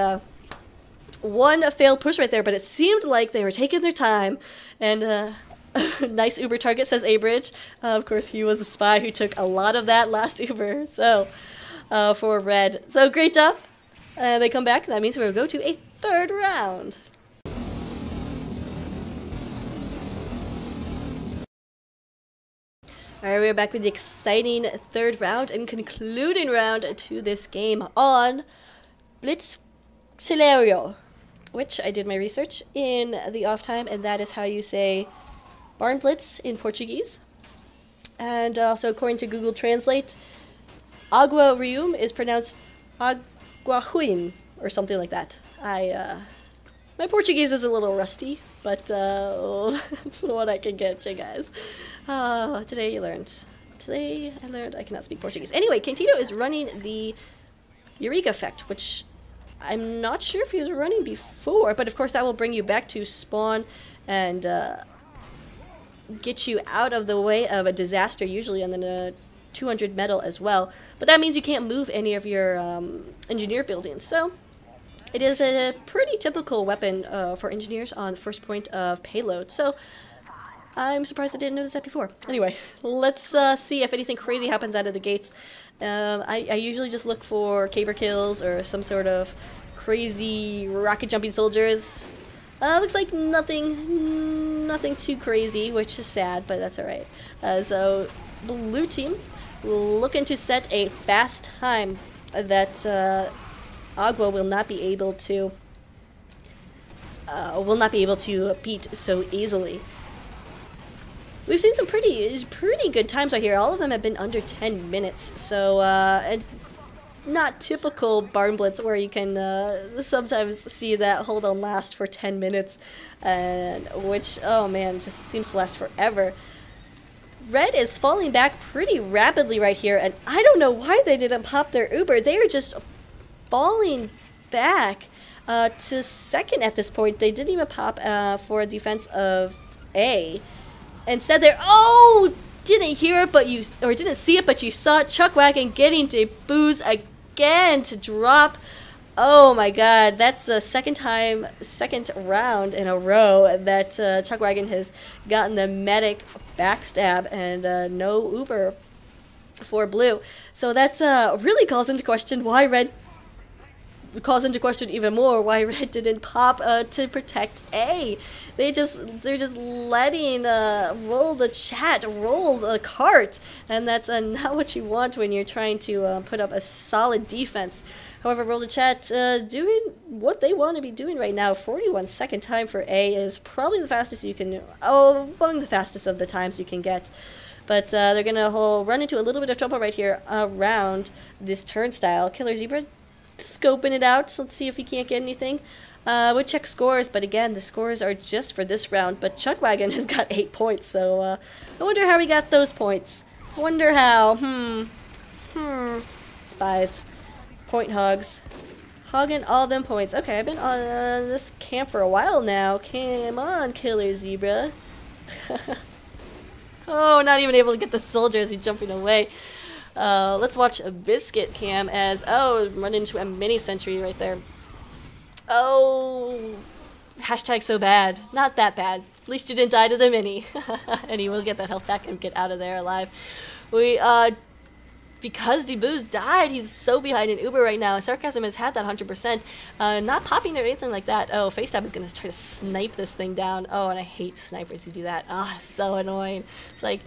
one failed push right there, but it seemed like they were taking their time. And nice Uber target, says Abridge. Of course, he was a spy who took a lot of that last Uber. So for Red, so great job. They come back. That means we'll go to a 3rd round. Alright, we're back with the exciting 3rd round and concluding round to this game on Blitz Celerio, which I did my research in the off time, and that is how you say Barn Blitz in Portuguese. And also, according to Google Translate, Agua Rium is pronounced Aguahuin, or something like that. My Portuguese is a little rusty, but that's what I can get, you guys. Today I learned I cannot speak Portuguese. Anyway, Cantito is running the Eureka effect, which I'm not sure if he was running before, but of course that will bring you back to spawn and get you out of the way of a disaster, usually, and then a 200 metal as well. But that means you can't move any of your engineer buildings. So it is a pretty typical weapon for engineers on the first point of payload. So I'm surprised I didn't notice that before. Anyway, let's see if anything crazy happens out of the gates. I usually just look for caver kills or some sort of crazy rocket jumping soldiers. Looks like nothing too crazy, which is sad, but that's alright. So blue team looking to set a fast time that Agua will not be able to beat so easily. We've seen some pretty good times right here. All of them have been under 10 minutes. So, and not typical Barn Blitz where you can sometimes see that hold on last for 10 minutes, and which, oh man, just seems to last forever. Red is falling back pretty rapidly right here, and I don't know why they didn't pop their Uber. They are just falling back to second at this point. They didn't even pop for defense of A. Instead, they're didn't hear it, didn't see it, but you saw Chuckwagon getting Debooz again to drop Oh my god, that's the second round in a row that Chuckwagon has gotten the medic backstab and no Uber for blue. So that's really calls into question why red calls into question even more why red didn't pop to protect A. They're just letting roll the chat, roll the cart, and that's not what you want when you're trying to put up a solid defense. However, roll the chat doing what they want to be doing right now. 41 second time for A is probably the fastest you can, among the fastest of the times you can get. But they're going to run into a little bit of trouble right here around this turnstile. Killer Zebra scoping it out. So let's see if he can't get anything. We'll check scores, but again, the scores are just for this round. But Chuckwagon has got 8 points, so I wonder how he got those points. I wonder how. Spies. Point hogs. Hogging all them points. Okay, I've been on this camp for a while now. Come on, Killer Zebra. Oh, not even able to get the soldier as he's jumping away. Let's watch a Biscuit cam as, run into a mini sentry right there. Oh, hashtag so bad. Not that bad. At least you didn't die to the mini. And he will get that health back and get out of there alive. Because DeBooz died, he's so behind in Uber right now. Sarcasm has had that 100%. Not popping or anything like that. Oh, FaceTime is going to try to snipe this thing down. Oh, and I hate snipers who do that. So annoying. It's like,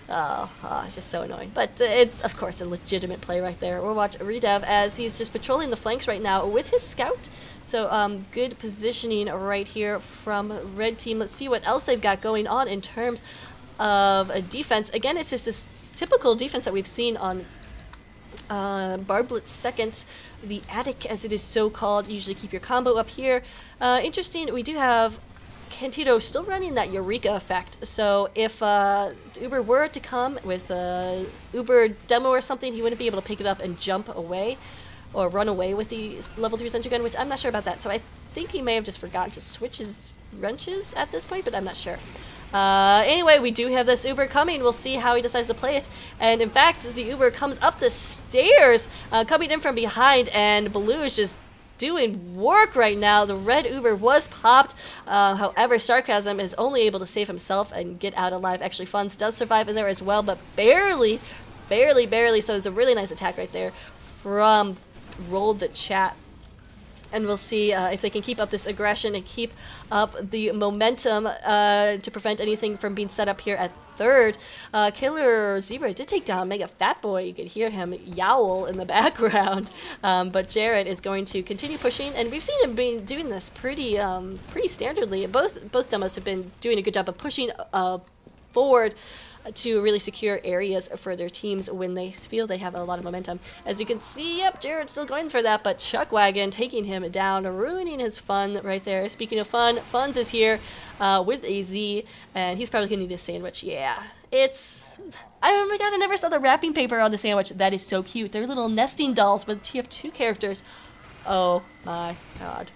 it's just so annoying. But it's, of course, a legitimate play right there. We'll watch Redev as he's just patrolling the flanks right now with his scout. So good positioning right here from Red Team. Let's see what else they've got going on in terms of a defense. Again, it's just this typical defense that we've seen on Barblet's second, the attic as it is so called. Usually keep your combo up here. Interesting, we do have Cantito still running that Eureka effect. So if Uber were to come with a Uber demo or something, he wouldn't be able to pick it up and jump away or run away with the level 3 sentry gun, which I'm not sure about that. So I think he may have just forgotten to switch his wrenches at this point, but I'm not sure. Anyway, we do have this Uber coming. We'll see how he decides to play it. And in fact, the Uber comes up the stairs, coming in from behind, and Blue is just doing work right now. The red Uber was popped. However, Sarcasm is only able to save himself and get out alive. Actually, Funds does survive in there as well, but barely. So it's a really nice attack right there from Roll the Chat. And we'll see if they can keep up this aggression and keep up the momentum to prevent anything from being set up here at third. Killer Zebra did take down Mega Fat Boy. You could hear him yowl in the background. But Jared is going to continue pushing, and we've seen him doing this pretty standardly. Both demos have been doing a good job of pushing forward to really secure areas for their teams when they feel they have a lot of momentum. As you can see, yep, Jared's still going for that, but Chuckwagon taking him down, ruining his fun right there. Speaking of fun, Funds is here with AZ, and he's probably going to need a sandwich. Yeah, it's... Oh my god, I never saw the wrapping paper on the sandwich. That is so cute. They're little nesting dolls, but you have 2 characters. Oh my god.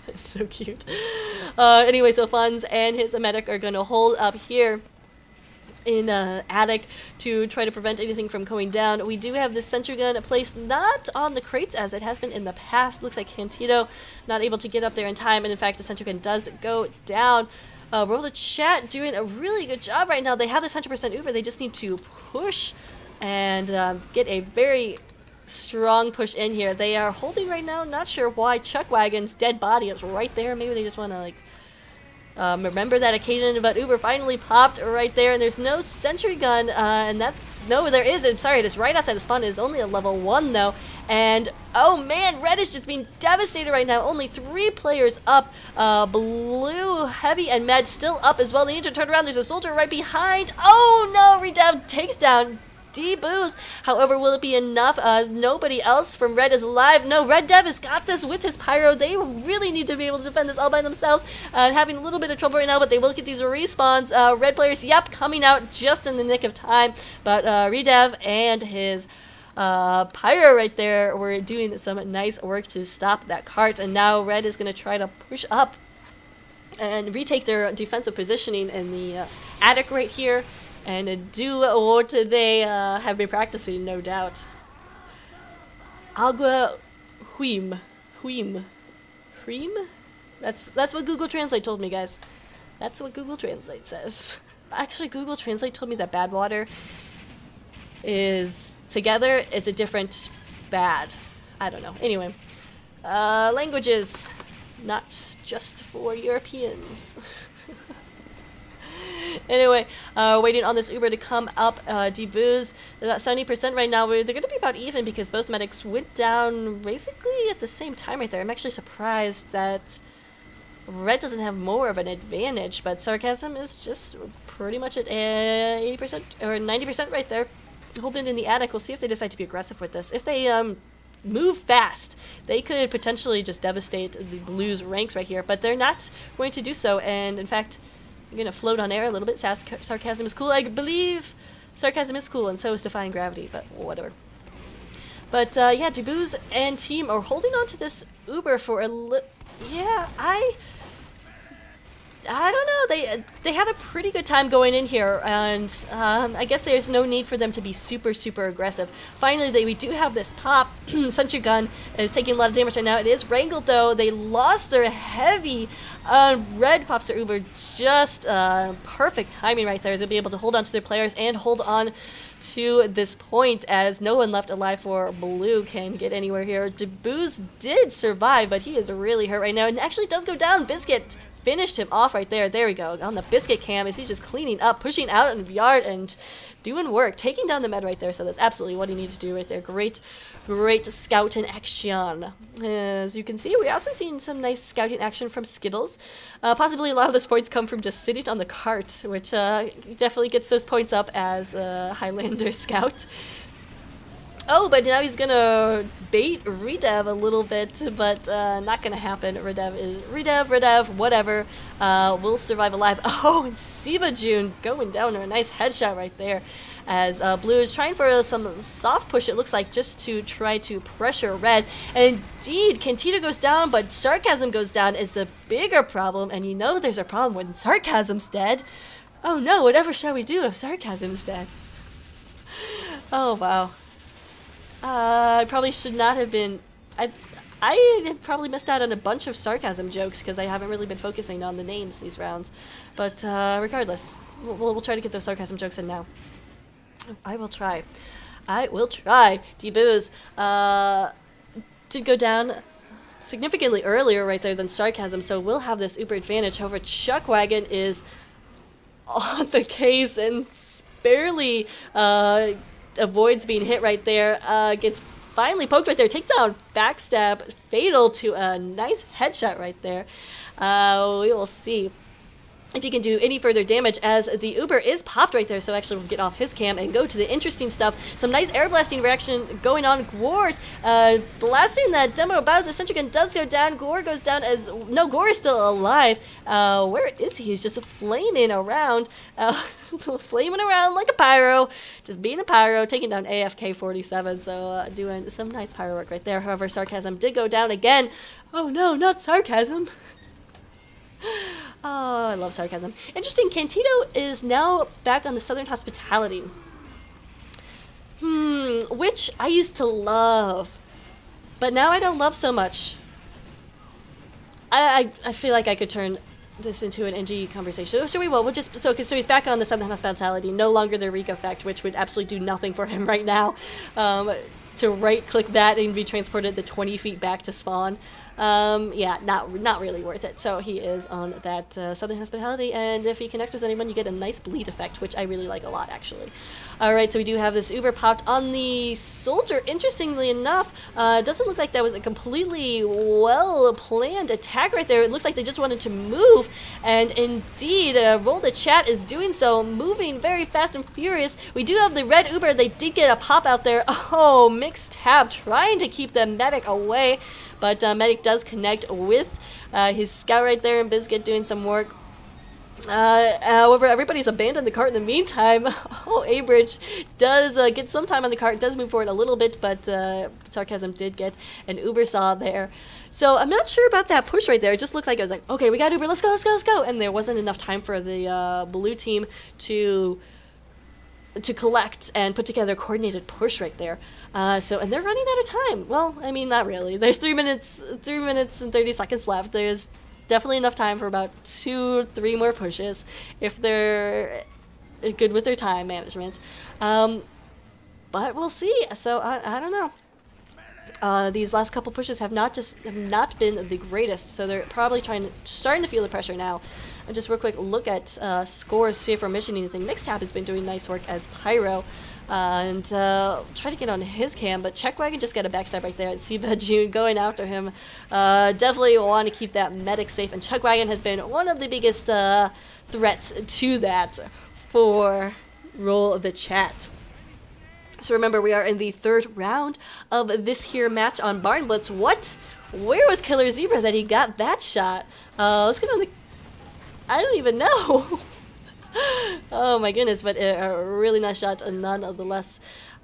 That's so cute. Anyway, so Funds and his medic are going to hold up here in attic to try to prevent anything from going down. We do have this sentry gun placed not on the crates as it has been in the past. Looks like Cantito not able to get up there in time, and in fact the sentry gun does go down. Roll the Chat doing a really good job right now. They have this 100% Uber. They just need to push and get a very strong push in here. They are holding right now. Not sure why. Chuckwagon's dead body is right there. Maybe they just want to like remember that occasion, but Uber finally popped right there, and there's no sentry gun, and that's, no, there is, I'm sorry, it is right outside the spawn. It is only a level 1 though, and oh man, red is just being devastated right now. Only 3 players up. Blue, Heavy, and Med still up as well. They need to turn around. There's a soldier right behind. Oh no, Redev takes down DeBooz. However, will it be enough as nobody else from Red is alive? No, Red Dev has got this with his pyro. They really need to be able to defend this all by themselves. Having a little bit of trouble right now, but they will get these respawns. Red players, yep, coming out just in the nick of time. But Redev and his pyro right there were doing some nice work to stop that cart. And now Red is going to try to push up and retake their defensive positioning in the attic right here. And do what they have been practicing, no doubt. Agua Huim. Huim. Huim? That's what Google Translate told me, guys. That's what Google Translate says. Actually, Google Translate told me that bad water is together, it's a different bad. I don't know. Anyway. Languages. Not just for Europeans. Anyway, waiting on this Uber to come up. Debooz is at 70% right now. They're going to be about even because both medics went down basically at the same time right there. I'm actually surprised that Red doesn't have more of an advantage, but Sarcasm is just pretty much at 80% or 90% right there. Holding in the attic. We'll see if they decide to be aggressive with this. If they move fast, they could potentially just devastate the Blues' ranks right here, but they're not going to do so, and in fact, I'm going to float on air a little bit. Sarcasm is cool. I believe Sarcasm is cool, and so is Defying Gravity, but whatever. But yeah, Debooz and team are holding on to this Uber for a yeah, I don't know. They have a pretty good time going in here, and I guess there's no need for them to be super aggressive. Finally, we do have this pop. Sentry Gun is taking a lot of damage right now. It is wrangled though. They lost their heavy. Red pops their Uber. Just perfect timing right there. They'll be able to hold on to their players and hold on to this point, as no one left alive for Blue can get anywhere here. Debooz did survive, but he is really hurt right now, and actually does go down. Biscuit finished him off right there. There we go. On the Biscuit cam as he's just cleaning up, pushing out in the yard and doing work. Taking down the med right there, so that's absolutely what he needed to do right there. Great scout in action. As you can see, we also seen some nice scouting action from Skittles. Possibly a lot of those points come from just sitting on the cart, which definitely gets those points up as a Highlander scout. Oh, but now he's gonna bait Redev a little bit, but not gonna happen. Redev, whatever. Will survive alive. Oh, and Siva June going down to a nice headshot right there. As Blue is trying for some soft push, it looks like, just to try to pressure Red. And indeed, Cantito goes down, but Sarcasm goes down is the bigger problem. And you know there's a problem when Sarcasm's dead. Oh no, whatever shall we do if Sarcasm's dead? Oh, wow. I probably should not have been... I had probably missed out on a bunch of Sarcasm jokes because I haven't really been focusing on the names these rounds. But regardless, we'll try to get those Sarcasm jokes in now. I will try. I will try. Debooz did go down significantly earlier right there than Sarcasm, so we'll have this Uber advantage. However, Chuckwagon is on the case and barely avoids being hit right there. Gets finally poked right there. Takedown, backstab, fatal to a nice headshot right there. We will see if he can do any further damage, as the Uber is popped right there, so actually we'll get off his cam and go to the interesting stuff. Some nice air blasting reaction going on. Gwar blasting that demo about the Sentry Gun does go down. Gwar goes down as... No, Gwar is still alive. Where is he? He's just flaming around. Flaming around like a pyro. Just being a pyro, taking down AFK-47, so doing some nice pyro work right there. However, Sarcasm did go down again. Oh no, not Sarcasm. Oh, I love Sarcasm. Interesting, Cantito is now back on the Southern Hospitality. Which I used to love, but now I don't love so much. I feel like I could turn this into an NG conversation. So we will. We'll just so he's back on the Southern Hospitality, no longer the Reek effect, which would absolutely do nothing for him right now. To right-click that and be transported the 20 feet back to spawn. Yeah, not really worth it. So he is on that Southern Hospitality, and if he connects with anyone, you get a nice bleed effect, which I really like a lot, actually. Alright, so we do have this Uber popped on the Soldier. Interestingly enough, doesn't look like that was a completely well-planned attack right there. It looks like they just wanted to move, and indeed, Roll the Chat is doing so, moving very fast and furious. We do have the red Uber. They did get a pop out there. Oh, Mixed Tab trying to keep the medic away, but medic does connect with his scout right there, and Biscuit doing some work. However, everybody's abandoned the cart in the meantime. Oh, Abridge does get some time on the cart, does move forward a little bit, but Sarcasm did get an Uber saw there. So I'm not sure about that push right there. It just looked like it was like, okay, we got Uber, let's go, let's go, let's go. And there wasn't enough time for the blue team to to collect and put together a coordinated push right there. And they're running out of time. Well, I mean, not really. There's 3 minutes and 30 seconds left. There's definitely enough time for about 2 or 3 more pushes if they're good with their time management. But we'll see. So I don't know. These last couple pushes have not been the greatest, so they're probably starting to feel the pressure now. And just real quick, look at scores, see if we're missing anything. Mixtab has been doing nice work as Pyro, and try to get on his cam, but Checkwagon just got a backstab right there. And Seabed June going after him. Definitely want to keep that medic safe, and Checkwagon has been one of the biggest threats to that for Roll the Chat. So remember, we are in the 3rd round of this here match on Barn Blitz. What? Where was Killer Zebra that he got that shot? Let's get on the... I don't even know. Oh my goodness, but a really nice shot nonetheless.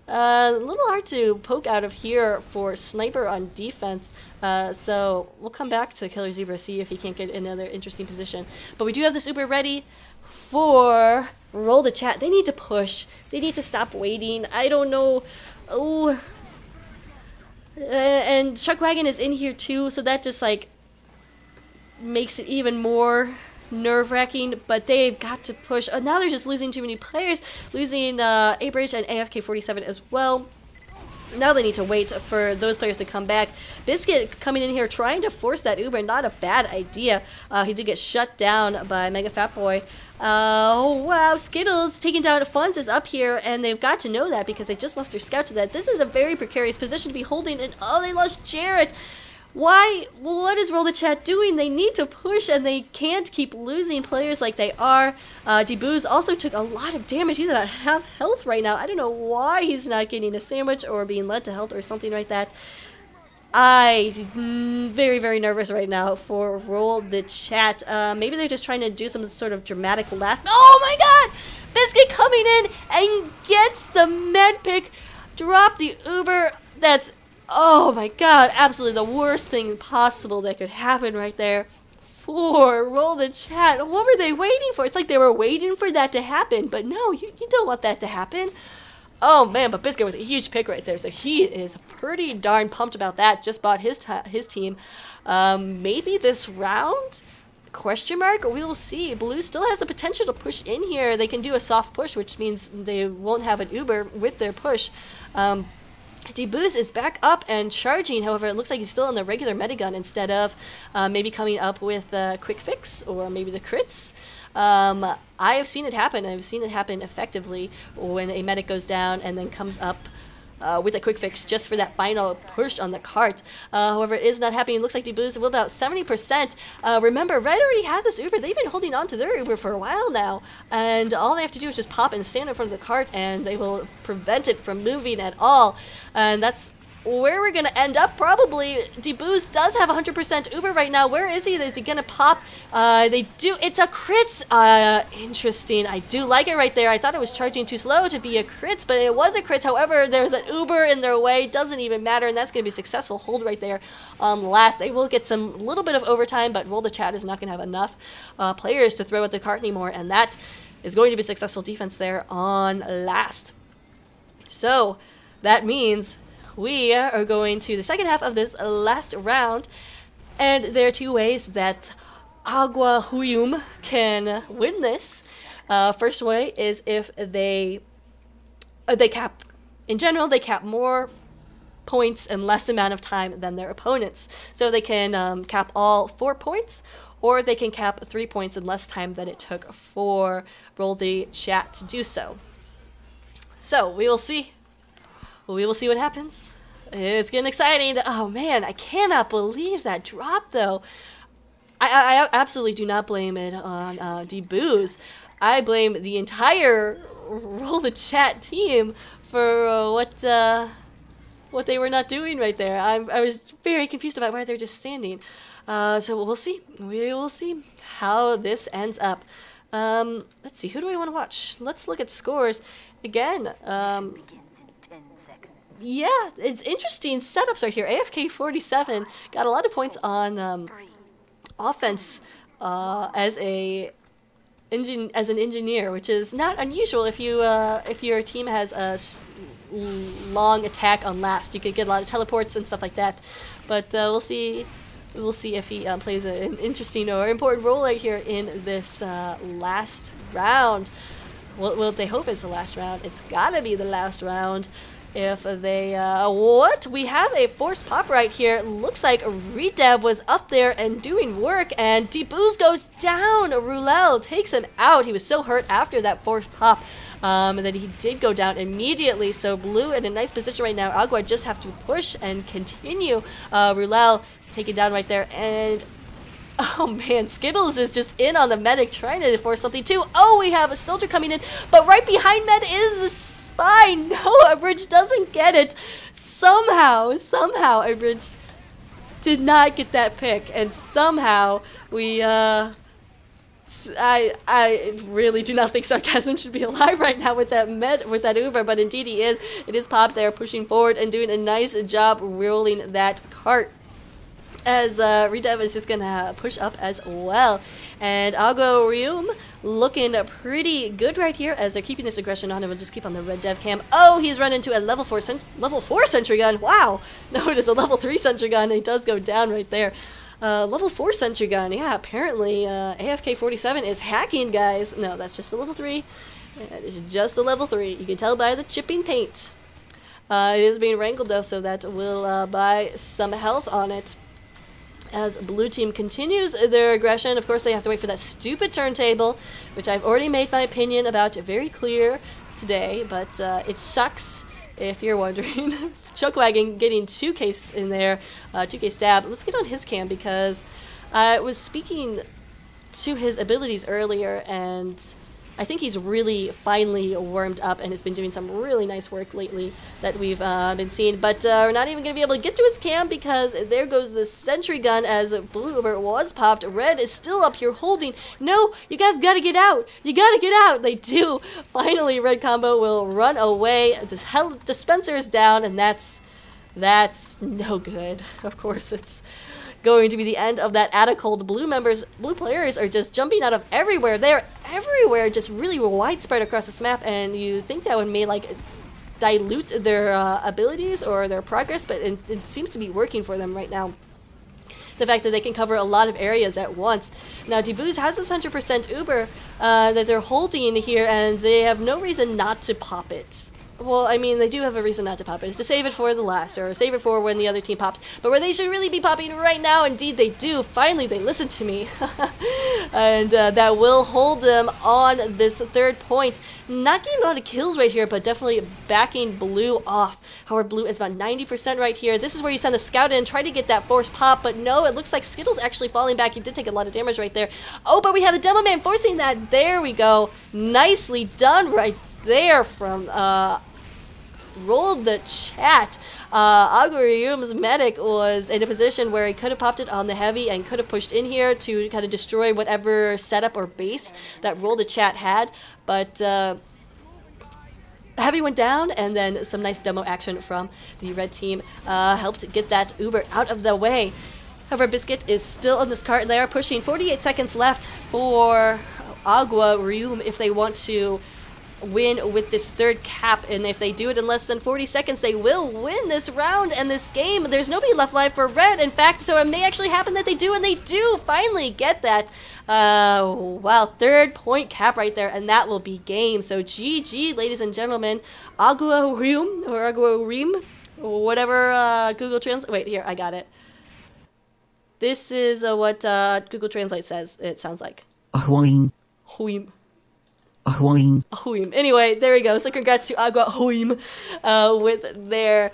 A little hard to poke out of here for Sniper on defense. So we'll come back to Killer Zebra, see if he can't get another interesting position. But we do have the super ready for Roll the Chat. They need to push. They need to stop waiting. I don't know. Oh. And Chuckwagon is in here too, so that just like makes it even more nerve-wracking, but they've got to push. Now they're just losing too many players, losing Abridge and AFK47 as well. Now they need to wait for those players to come back. Biscuit coming in here trying to force that Uber, not a bad idea. He did get shut down by Mega Fat Boy. Oh wow, Skittles taking down Funds is up here, and they've got to know that because they just lost their scout to that. This is a very precarious position to be holding, and oh, they lost Jarrett. Why? What is Roll the Chat doing? They need to push, and they can't keep losing players like they are. Debooz also took a lot of damage. He's at half health right now. I don't know why he's not getting a sandwich or being led to health or something like that. I'm very, very nervous right now for Roll the Chat. Maybe they're just trying to do some sort of dramatic last... Oh my god! Biscuit coming in and gets the med pick. Drop the Uber. That's... Oh my god, absolutely the worst thing possible that could happen right there for Roll the Chat. What were they waiting for? It's like they were waiting for that to happen, but no, you don't want that to happen. Oh man, but Biscuit with a huge pick right there, so he is pretty darn pumped about that. Just bought his team. Maybe this round? Question mark? We will see. Blue still has the potential to push in here. They can do a soft push, which means they won't have an Uber with their push. Debooz is back up and charging, however, it looks like he's still on the regular Medigun instead of maybe coming up with a quick fix or maybe the crits. I have seen it happen, and I've seen it happen effectively when a medic goes down and then comes up with a quick fix just for that final push on the cart. However, it is not happening. It looks like Debooz will about 70%. Remember, Red already has this Uber. They've been holding on to their Uber for a while now, and all they have to do is just pop and stand in front of the cart, and they will prevent it from moving at all. And that's where we're going to end up, probably. Debooz does have 100% Uber right now. Where is he? Is he going to pop? They do. It's a crits. Interesting. I do like it right there. I thought it was charging too slow to be a crits, but it was a crits. However, there's an Uber in their way. Doesn't even matter, and that's going to be a successful hold right there on last. They will get some little bit of overtime, but Roll the Chat is not going to have enough players to throw at the cart anymore, and that is going to be successful defense there on last. So that means we are going to the second half of this last round, and there are 2 ways that Agua Huyum can win this. First way is if they cap, in general, they cap more points in less amount of time than their opponents. So they can cap all 4 points, or they can cap 3 points in less time than it took for Roll the Chat to do so. So we will see. We will see what happens. It's getting exciting. Oh man, I cannot believe that drop though. I absolutely do not blame it on Debooz. I blame the entire Roll the Chat team for what they were not doing right there. I was very confused about why they're just standing. So we'll see. We will see how this ends up. Let's see. Who do I want to watch? Let's look at scores again. Yeah, it's interesting setups right here. AFK47 got a lot of points on offense as a as an engineer, which is not unusual if your team has a long attack on last. You could get a lot of teleports and stuff like that. But we'll see. We'll see if he plays an interesting or important role right here in this last round. What they hope is the last round. It's gotta be the last round. If they, what? We have a forced pop right here. Looks like Redev was up there and doing work, and Debooz goes down. Rulel takes him out. He was so hurt after that forced pop that he did go down immediately. So Blue in a nice position right now. Agua just have to push and continue. Rulel is taken down right there, and oh man, Skittles is just in on the medic trying to force something too. Oh, we have a soldier coming in, but right behind Med is the spy. No, Abridge doesn't get it. Somehow, Abridge did not get that pick, and somehow we, I really do not think Sarcasm should be alive right now with that Uber, but indeed he is. It is Pop there pushing forward and doing a nice job rolling that cart, as Redev is just going to push up as well. And Agorium looking pretty good right here as they're keeping this aggression on, and we'll just keep on the Red Dev cam. Oh, he's run into a level 4 Sentry Gun. Wow. No, it is a level 3 Sentry Gun. It does go down right there. Level 4 Sentry Gun. Yeah, apparently AFK47 is hacking, guys. No, that's just a level 3. That is just a level 3. You can tell by the chipping paint. It is being wrangled, though, so that will buy some health on it. As Blue Team continues their aggression, of course they have to wait for that stupid turntable, which I've already made my opinion about very clear today, but it sucks if you're wondering. Chokewagon getting 2K in there, 2K stab. Let's get on his cam because I was speaking to his abilities earlier, and I think he's really finally warmed up and has been doing some really nice work lately that we've been seeing. But we're not even going to be able to get to his cam because there goes the Sentry Gun as Blue Uber was popped. Red is still up here holding. No, you guys got to get out. You got to get out. They do. Finally, Red Combo will run away. Dispenser is down, and that's no good. Of course, it's going to be the end of that Atacold. Blue players are just jumping out of everywhere. They're everywhere, just really widespread across this map, and you think that would may like dilute their abilities or their progress, but it seems to be working for them right now. The fact that they can cover a lot of areas at once. Now, Debooz has this 100% Uber that they're holding here, and they have no reason not to pop it. Well, I mean, they do have a reason not to pop it. It's to save it for the last, or save it for when the other team pops. But where they should really be popping right now, indeed they do. Finally, they listen to me. And that will hold them on this third point. Not getting a lot of kills right here, but definitely backing Blue off. However, Blue is about 90% right here. This is where you send the scout in, try to get that forced pop, but no, it looks like Skittles actually falling back. He did take a lot of damage right there. Oh, but we have the Demo Man forcing that. There we go. Nicely done right there from rolled the chat. Agurium's medic was in a position where he could have popped it on the heavy and could have pushed in here to kind of destroy whatever setup or base that Roll the Chat had, but heavy went down, and then some nice demo action from the red team helped get that Uber out of the way. However, Biscuit is still on this cart, and they are pushing. 48 seconds left for Agurium if they want to win with this third cap, and if they do it in less than 40 seconds, they will win this round and this game. There's nobody left alive for Red, in fact, so it may actually happen that they do, and they do finally get that. Wow, third point cap right there, and that will be game. So GG, ladies and gentlemen. Agurium, or Agurium, whatever Google Translate. Wait, here, I got it. This is what Google Translate says it sounds like. Huim. Huim. Huim. Huim. Anyway, there we go. So congrats to Agua Huim with their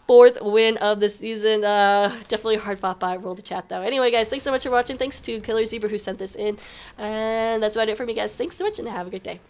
fourth win of the season. Definitely hard fought by Roll the Chat, though. Anyway, guys, thanks so much for watching. Thanks to Killer Zebra who sent this in. And that's about it for me, guys. Thanks so much, and have a good day.